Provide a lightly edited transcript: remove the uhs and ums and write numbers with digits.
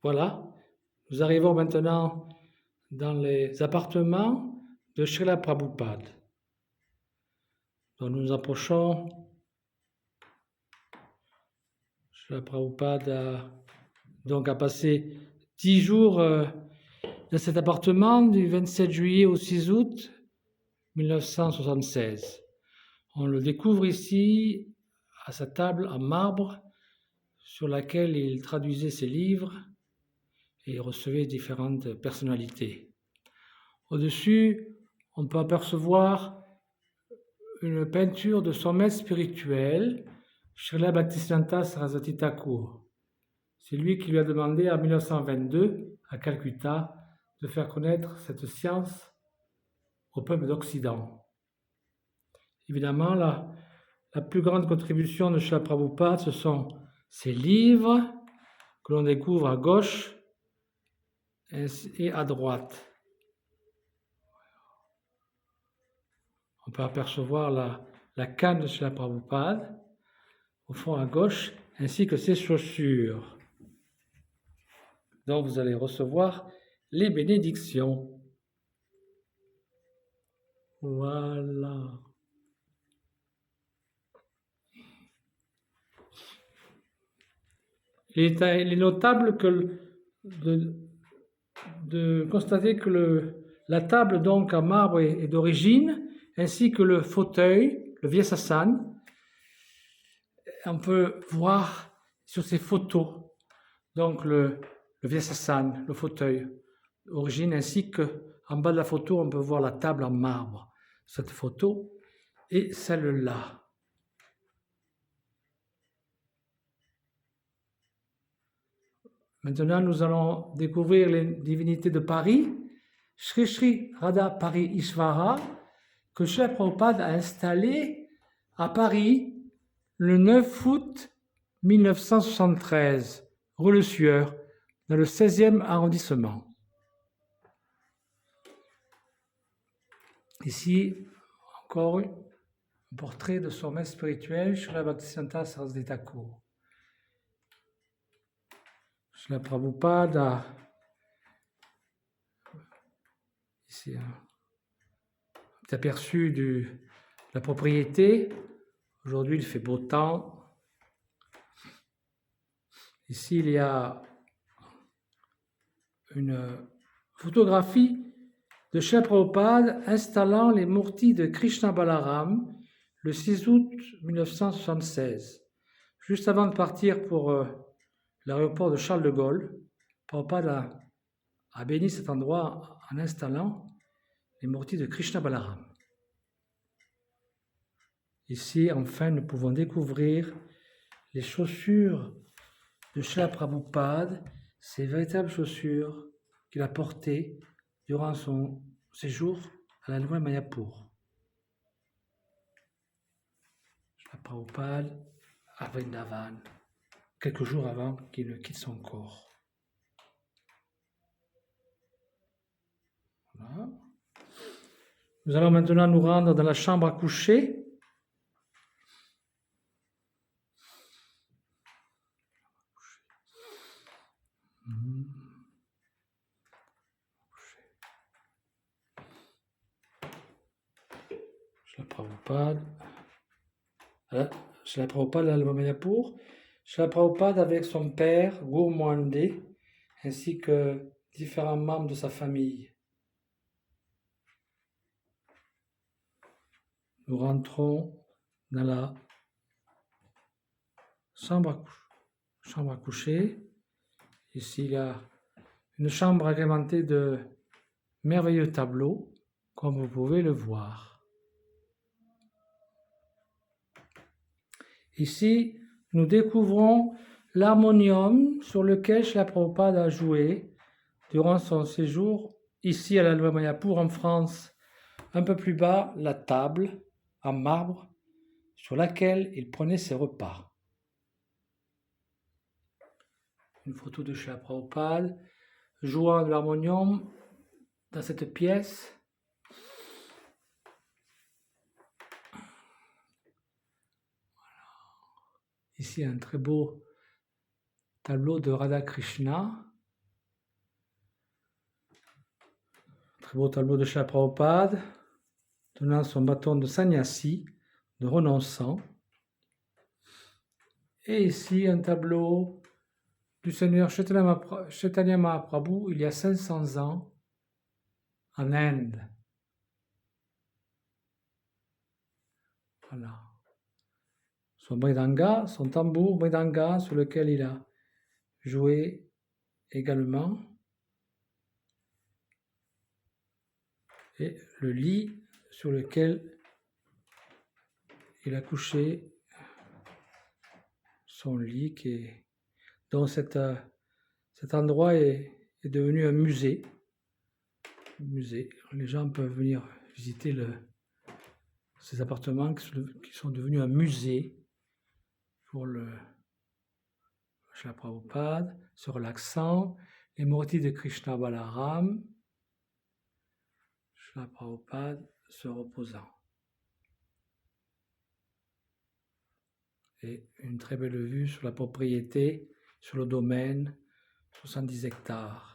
Voilà, nous arrivons maintenant dans les appartements de Srila Prabhupada. Donc nous nous approchons. Srila Prabhupada a passé 10 jours dans cet appartement du 27 juillet au 6 août 1976. On le découvre ici à sa table en marbre sur laquelle il traduisait ses livres et recevait différentes personnalités. Au-dessus, on peut apercevoir une peinture de son maître spirituel, Srila Bhaktisiddhanta Saraswati Thakur. C'est lui qui lui a demandé en 1922, à Calcutta, de faire connaître cette science au peuple d'Occident. Évidemment, la plus grande contribution de Srila Prabhupada, ce sont ses livres que l'on découvre à gauche et à droite. On peut apercevoir la canne de Srila Prabhupada au fond à gauche, ainsi que ses chaussures. Donc vous allez recevoir les bénédictions. Voilà. Il est notable de constater que la table donc en marbre est d'origine, ainsi que le fauteuil, le Vyasasana. On peut voir sur ces photos donc le Vyasasana, le fauteuil d'origine, ainsi qu'en bas de la photo, on peut voir la table en marbre. Cette photo et celle-là. Maintenant, nous allons découvrir les divinités de Paris. Sri Sri Radha Pari Ishvara, que Srila Prabhupada a installé à Paris le 9 août 1973, rue Le Sueur, dans le 16e arrondissement. Ici, encore un portrait de son maître spirituel, Srila Bhaktisiddhanta Saraswati Thakur. Srila Prabhupada, ici un petit aperçu de la propriété. Aujourd'hui, il fait beau temps. Ici, il y a une photographie de Srila Prabhupada installant les murtis de Krishna Balaram le 6 août 1976. Juste avant de partir pour l'aéroport de Charles de Gaulle, Prabhupada a béni cet endroit en installant les murtis de Krishna Balaram. Ici, enfin, nous pouvons découvrir les chaussures de Srila Prabhupada, ces véritables chaussures qu'il a portées durant son séjour à la Nouvelle Mayapur. Srila Prabhupada à Vrindavan, quelques jours avant qu'il ne quitte son corps. Voilà. Nous allons maintenant nous rendre dans la chambre à coucher. Srila Prabhupada. Srila Prabhupada à la Mayapur. Srila Prabhupada avec son père, Gurmande, ainsi que différents membres de sa famille. Nous rentrons dans la chambre à coucher. Ici, il y a une chambre agrémentée de merveilleux tableaux, comme vous pouvez le voir. Ici, nous découvrons l'harmonium sur lequel Srila Prabhupada a joué durant son séjour ici à la Nouvelle Mayapur en France. Un peu plus bas, la table en marbre sur laquelle il prenait ses repas. Une photo de Srila Prabhupada jouant de l'harmonium dans cette pièce. Ici, un très beau tableau de Radha Krishna Très beau tableau de Srila Prabhupada, tenant son bâton de sannyasi, de renonçant. Et ici, un tableau du Seigneur Chaitanya Mahaprabhu, il y a 500 ans, en Inde. Voilà. Son mridanga, son tambour mridanga sur lequel il a joué également. Et le lit sur lequel il a couché son lit, dont cet endroit est devenu un musée. Les gens peuvent venir visiter ces appartements qui sont devenus un musée pour le Srila Prabhupada, se relaxant, les motifs de Krishna Balaram, Srila Prabhupada se reposant. Et une très belle vue sur la propriété, sur le domaine, 70 hectares.